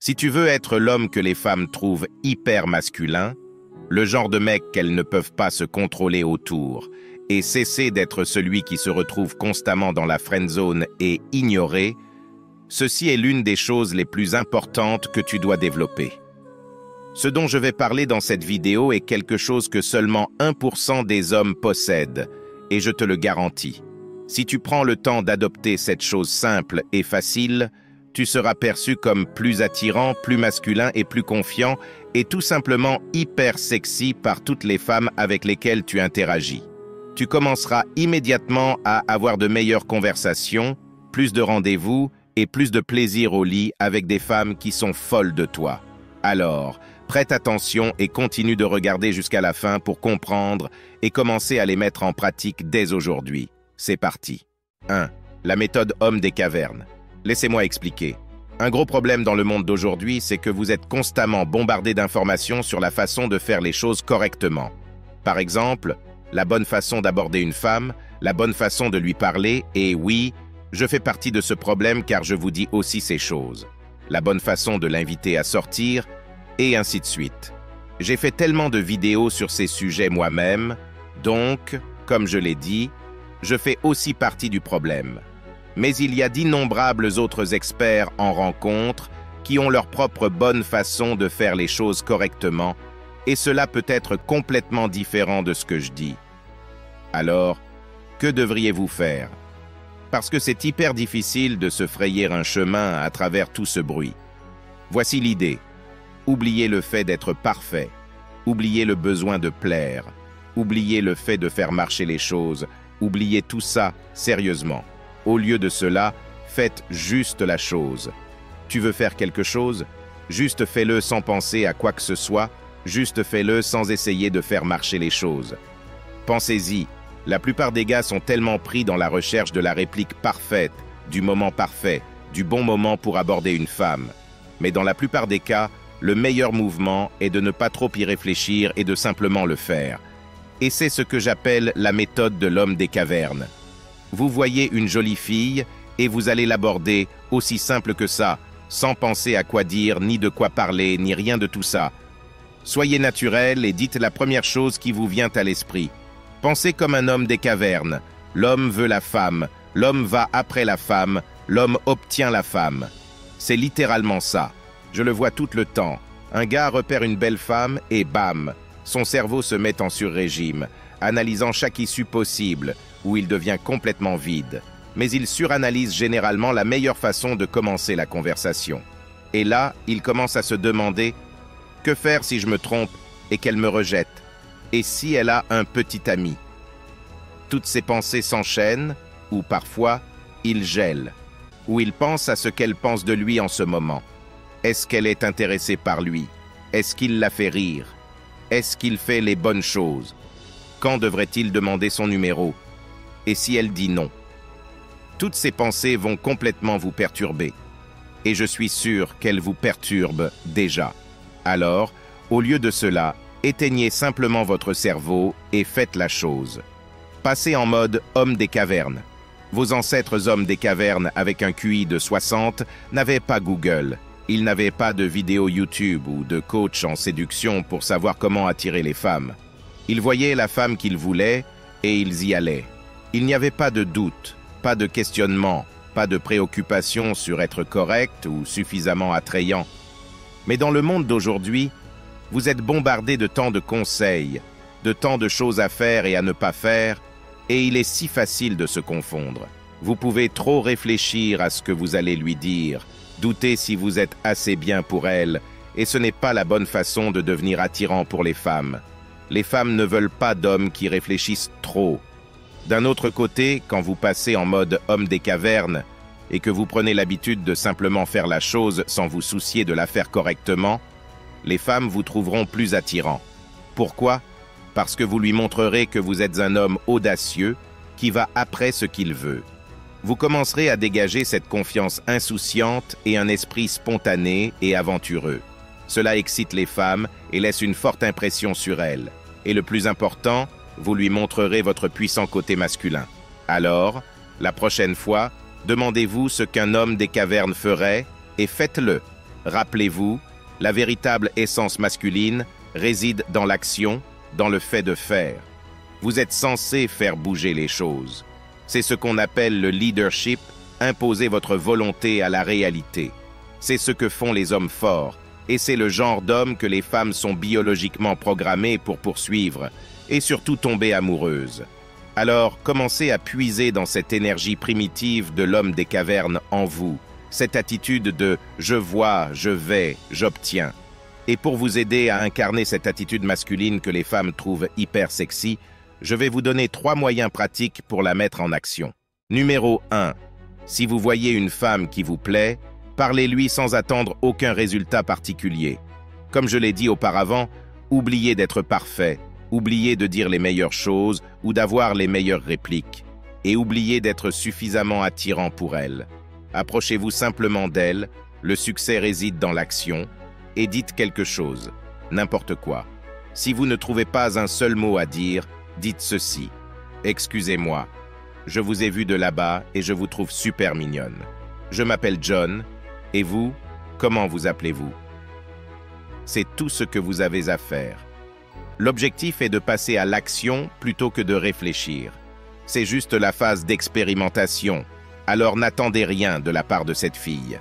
Si tu veux être l'homme que les femmes trouvent hyper masculin, le genre de mec qu'elles ne peuvent pas se contrôler autour, et cesser d'être celui qui se retrouve constamment dans la friend zone et ignoré, ceci est l'une des choses les plus importantes que tu dois développer. Ce dont je vais parler dans cette vidéo est quelque chose que seulement 1% des hommes possèdent, et je te le garantis. Si tu prends le temps d'adopter cette chose simple et facile, tu seras perçu comme plus attirant, plus masculin et plus confiant, et tout simplement hyper sexy par toutes les femmes avec lesquelles tu interagis. Tu commenceras immédiatement à avoir de meilleures conversations, plus de rendez-vous et plus de plaisir au lit avec des femmes qui sont folles de toi. Alors, prête attention et continue de regarder jusqu'à la fin pour comprendre et commencer à les mettre en pratique dès aujourd'hui. C'est parti. 1. La méthode homme des cavernes. Laissez-moi expliquer. Un gros problème dans le monde d'aujourd'hui, c'est que vous êtes constamment bombardé d'informations sur la façon de faire les choses correctement. Par exemple, la bonne façon d'aborder une femme, la bonne façon de lui parler, et oui, je fais partie de ce problème car je vous dis aussi ces choses. La bonne façon de l'inviter à sortir, et ainsi de suite. J'ai fait tellement de vidéos sur ces sujets moi-même, donc, comme je l'ai dit, je fais aussi partie du problème. Mais il y a d'innombrables autres experts en rencontre qui ont leur propre bonne façon de faire les choses correctement, et cela peut être complètement différent de ce que je dis. Alors, que devriez-vous faire? Parce que c'est hyper difficile de se frayer un chemin à travers tout ce bruit. Voici l'idée. Oubliez le fait d'être parfait. Oubliez le besoin de plaire. Oubliez le fait de faire marcher les choses. Oubliez tout ça, sérieusement. Au lieu de cela, faites juste la chose. Tu veux faire quelque chose? Juste fais-le sans penser à quoi que ce soit. Juste fais-le sans essayer de faire marcher les choses. Pensez-y. La plupart des gars sont tellement pris dans la recherche de la réplique parfaite, du moment parfait, du bon moment pour aborder une femme. Mais dans la plupart des cas, le meilleur mouvement est de ne pas trop y réfléchir et de simplement le faire. Et c'est ce que j'appelle la méthode de l'homme des cavernes. Vous voyez une jolie fille et vous allez l'aborder aussi simple que ça, sans penser à quoi dire, ni de quoi parler, ni rien de tout ça. Soyez naturel et dites la première chose qui vous vient à l'esprit. Pensez comme un homme des cavernes. L'homme veut la femme, l'homme va après la femme, l'homme obtient la femme. C'est littéralement ça. Je le vois tout le temps. Un gars repère une belle femme et bam, son cerveau se met en sur-régime, analysant chaque issue possible, où il devient complètement vide. Mais il suranalyse généralement la meilleure façon de commencer la conversation. Et là, il commence à se demander « Que faire si je me trompe et qu'elle me rejette? Et si elle a un petit ami ?» Toutes ces pensées s'enchaînent, ou parfois, il gèle, ou il pense à ce qu'elle pense de lui en ce moment. Est-ce qu'elle est intéressée par lui? Est-ce qu'il la fait rire? Est-ce qu'il fait les bonnes choses? Quand devrait-il demander son numéro? Et si elle dit non? Toutes ces pensées vont complètement vous perturber. Et je suis sûr qu'elles vous perturbent déjà. Alors, au lieu de cela, éteignez simplement votre cerveau et faites la chose. Passez en mode homme des cavernes. Vos ancêtres hommes des cavernes avec un QI de 60 n'avaient pas Google. Ils n'avaient pas de vidéo YouTube ou de coach en séduction pour savoir comment attirer les femmes. Ils voyaient la femme qu'ils voulaient et ils y allaient. Il n'y avait pas de doute, pas de questionnement, pas de préoccupation sur être correct ou suffisamment attrayant. Mais dans le monde d'aujourd'hui, vous êtes bombardé de tant de conseils, de tant de choses à faire et à ne pas faire, et il est si facile de se confondre. Vous pouvez trop réfléchir à ce que vous allez lui dire, douter si vous êtes assez bien pour elle, et ce n'est pas la bonne façon de devenir attirant pour les femmes. Les femmes ne veulent pas d'hommes qui réfléchissent trop. D'un autre côté, quand vous passez en mode homme des cavernes et que vous prenez l'habitude de simplement faire la chose sans vous soucier de la faire correctement, les femmes vous trouveront plus attirant. Pourquoi? Parce que vous lui montrerez que vous êtes un homme audacieux qui va après ce qu'il veut. Vous commencerez à dégager cette confiance insouciante et un esprit spontané et aventureux. Cela excite les femmes et laisse une forte impression sur elles. Et le plus important, vous lui montrerez votre puissant côté masculin. Alors, la prochaine fois, demandez-vous ce qu'un homme des cavernes ferait et faites-le. Rappelez-vous, la véritable essence masculine réside dans l'action, dans le fait de faire. Vous êtes censé faire bouger les choses. C'est ce qu'on appelle le leadership, imposer votre volonté à la réalité. C'est ce que font les hommes forts, et c'est le genre d'homme que les femmes sont biologiquement programmées pour poursuivre, et surtout tomber amoureuses. Alors, commencez à puiser dans cette énergie primitive de l'homme des cavernes en vous, cette attitude de « je vois, je vais, j'obtiens ». Et pour vous aider à incarner cette attitude masculine que les femmes trouvent hyper sexy, je vais vous donner 3 moyens pratiques pour la mettre en action. Numéro 1. Si vous voyez une femme qui vous plaît, parlez-lui sans attendre aucun résultat particulier. Comme je l'ai dit auparavant, oubliez d'être parfait, oubliez de dire les meilleures choses ou d'avoir les meilleures répliques, et oubliez d'être suffisamment attirant pour elle. Approchez-vous simplement d'elle, le succès réside dans l'action, et dites quelque chose, n'importe quoi. Si vous ne trouvez pas un seul mot à dire, dites ceci. « Excusez-moi, je vous ai vu de là-bas et je vous trouve super mignonne. Je m'appelle John, et vous, comment vous appelez-vous » C'est tout ce que vous avez à faire. L'objectif est de passer à l'action plutôt que de réfléchir. C'est juste la phase d'expérimentation, alors n'attendez rien de la part de cette fille.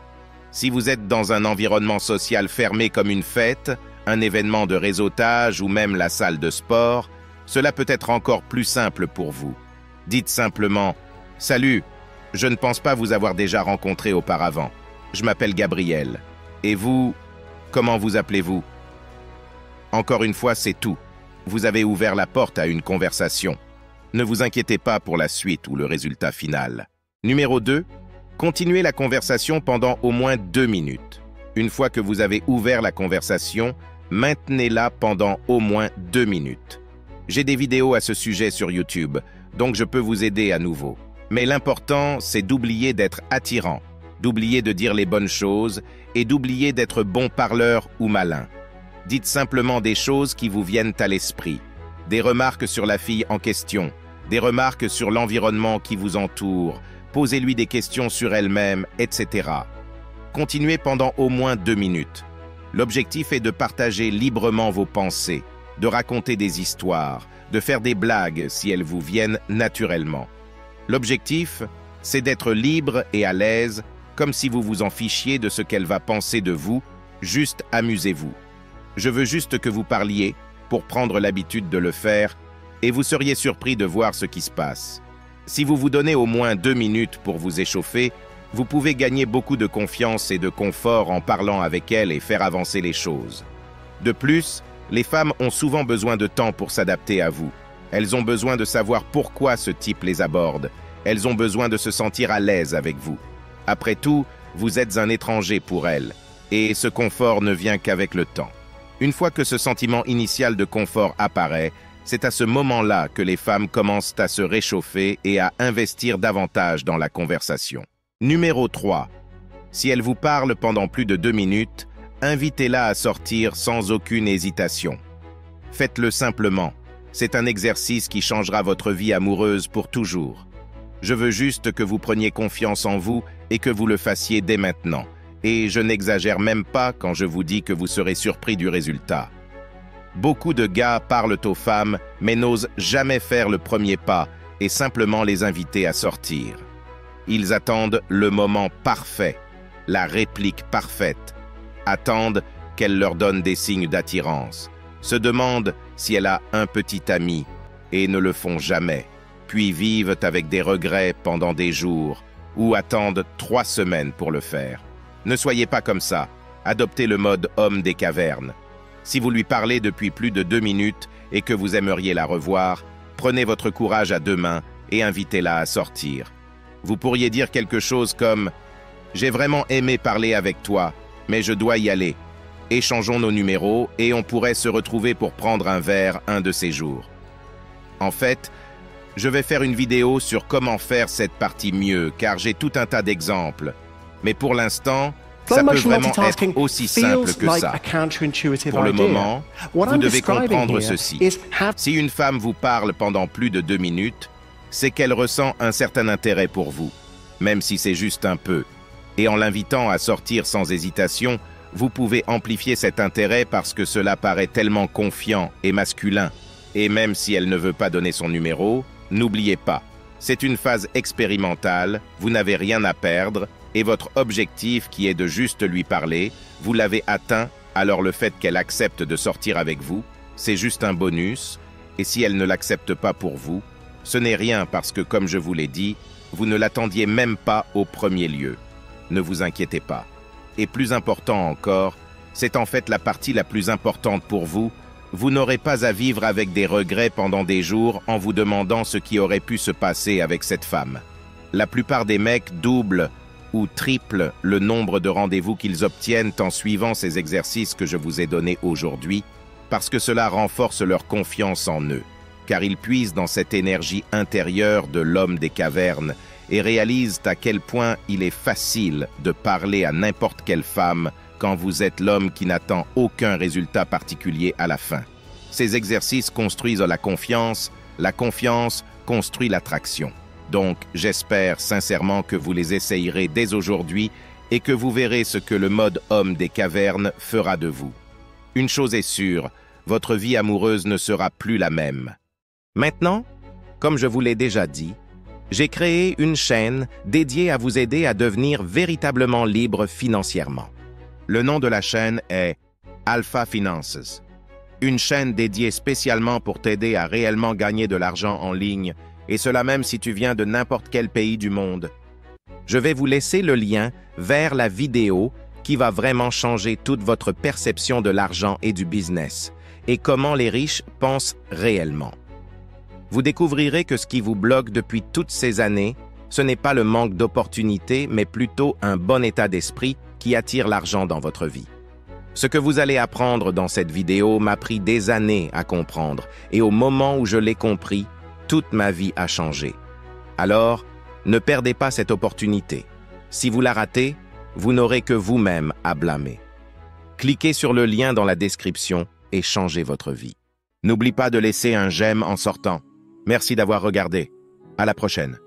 Si vous êtes dans un environnement social fermé comme une fête, un événement de réseautage ou même la salle de sport, cela peut être encore plus simple pour vous. Dites simplement « Salut, je ne pense pas vous avoir déjà rencontré auparavant. Je m'appelle Gabriel. Et vous, comment vous appelez-vous » Encore une fois, c'est tout. Vous avez ouvert la porte à une conversation. Ne vous inquiétez pas pour la suite ou le résultat final. Numéro 2. Continuez la conversation pendant au moins 2 minutes. Une fois que vous avez ouvert la conversation, maintenez-la pendant au moins 2 minutes. J'ai des vidéos à ce sujet sur YouTube, donc je peux vous aider à nouveau. Mais l'important, c'est d'oublier d'être attirant, d'oublier de dire les bonnes choses et d'oublier d'être bon parleur ou malin. Dites simplement des choses qui vous viennent à l'esprit, des remarques sur la fille en question, des remarques sur l'environnement qui vous entoure, posez-lui des questions sur elle-même, etc. Continuez pendant au moins 2 minutes. L'objectif est de partager librement vos pensées, de raconter des histoires, de faire des blagues si elles vous viennent naturellement. L'objectif, c'est d'être libre et à l'aise, comme si vous vous en fichiez de ce qu'elle va penser de vous, juste amusez-vous. Je veux juste que vous parliez, pour prendre l'habitude de le faire, et vous seriez surpris de voir ce qui se passe. Si vous vous donnez au moins 2 minutes pour vous échauffer, vous pouvez gagner beaucoup de confiance et de confort en parlant avec elle et faire avancer les choses. De plus, les femmes ont souvent besoin de temps pour s'adapter à vous. Elles ont besoin de savoir pourquoi ce type les aborde. Elles ont besoin de se sentir à l'aise avec vous. Après tout, vous êtes un étranger pour elles, et ce confort ne vient qu'avec le temps. Une fois que ce sentiment initial de confort apparaît, c'est à ce moment-là que les femmes commencent à se réchauffer et à investir davantage dans la conversation. Numéro 3. Si elle vous parle pendant plus de 2 minutes, invitez-la à sortir sans aucune hésitation. Faites-le simplement. C'est un exercice qui changera votre vie amoureuse pour toujours. Je veux juste que vous preniez confiance en vous et que vous le fassiez dès maintenant. Et je n'exagère même pas quand je vous dis que vous serez surpris du résultat. Beaucoup de gars parlent aux femmes, mais n'osent jamais faire le premier pas et simplement les inviter à sortir. Ils attendent le moment parfait, la réplique parfaite, attendent qu'elle leur donne des signes d'attirance, se demandent si elle a un petit ami et ne le font jamais, puis vivent avec des regrets pendant des jours ou attendent 3 semaines pour le faire. Ne soyez pas comme ça, adoptez le mode homme des cavernes. Si vous lui parlez depuis plus de 2 minutes et que vous aimeriez la revoir, prenez votre courage à 2 mains et invitez-la à sortir. Vous pourriez dire quelque chose comme « J'ai vraiment aimé parler avec toi, mais je dois y aller. Échangeons nos numéros et on pourrait se retrouver pour prendre un verre un de ces jours. » En fait, je vais faire une vidéo sur comment faire cette partie mieux, car j'ai tout un tas d'exemples. Mais pour l'instant, ça peut vraiment être aussi simple que ça. Pour le moment, vous devez comprendre ceci. Si une femme vous parle pendant plus de 2 minutes, c'est qu'elle ressent un certain intérêt pour vous, même si c'est juste un peu. Et en l'invitant à sortir sans hésitation, Vous pouvez amplifier cet intérêt parce que cela paraît tellement confiant et masculin. Et même si elle ne veut pas donner son numéro, n'oubliez pas, c'est une phase expérimentale, vous n'avez rien à perdre, et votre objectif qui est de juste lui parler, vous l'avez atteint, alors le fait qu'elle accepte de sortir avec vous, c'est juste un bonus, et si elle ne l'accepte pas pour vous, ce n'est rien parce que, comme je vous l'ai dit, vous ne l'attendiez même pas au premier lieu. Ne vous inquiétez pas. Et plus important encore, c'est en fait la partie la plus importante pour vous. Vous n'aurez pas à vivre avec des regrets pendant des jours en vous demandant ce qui aurait pu se passer avec cette femme. La plupart des mecs doublent ou triplent le nombre de rendez-vous qu'ils obtiennent en suivant ces exercices que je vous ai donnés aujourd'hui, parce que cela renforce leur confiance en eux, car ils puisent dans cette énergie intérieure de l'homme des cavernes et réalisent à quel point il est facile de parler à n'importe quelle femme quand vous êtes l'homme qui n'attend aucun résultat particulier à la fin. Ces exercices construisent la confiance construit l'attraction. Donc, j'espère sincèrement que vous les essayerez dès aujourd'hui et que vous verrez ce que le mode homme des cavernes fera de vous. Une chose est sûre, votre vie amoureuse ne sera plus la même. Maintenant, comme je vous l'ai déjà dit, j'ai créé une chaîne dédiée à vous aider à devenir véritablement libre financièrement. Le nom de la chaîne est Alpha Finances, une chaîne dédiée spécialement pour t'aider à réellement gagner de l'argent en ligne, et cela même si tu viens de n'importe quel pays du monde. Je vais vous laisser le lien vers la vidéo qui va vraiment changer toute votre perception de l'argent et du business, et comment les riches pensent réellement. Vous découvrirez que ce qui vous bloque depuis toutes ces années, ce n'est pas le manque d'opportunités, mais plutôt un bon état d'esprit qui attire l'argent dans votre vie. Ce que vous allez apprendre dans cette vidéo m'a pris des années à comprendre, et au moment où je l'ai compris, toute ma vie a changé. Alors, ne perdez pas cette opportunité. Si vous la ratez, vous n'aurez que vous-même à blâmer. Cliquez sur le lien dans la description et changez votre vie. N'oublie pas de laisser un j'aime en sortant. Merci d'avoir regardé. À la prochaine.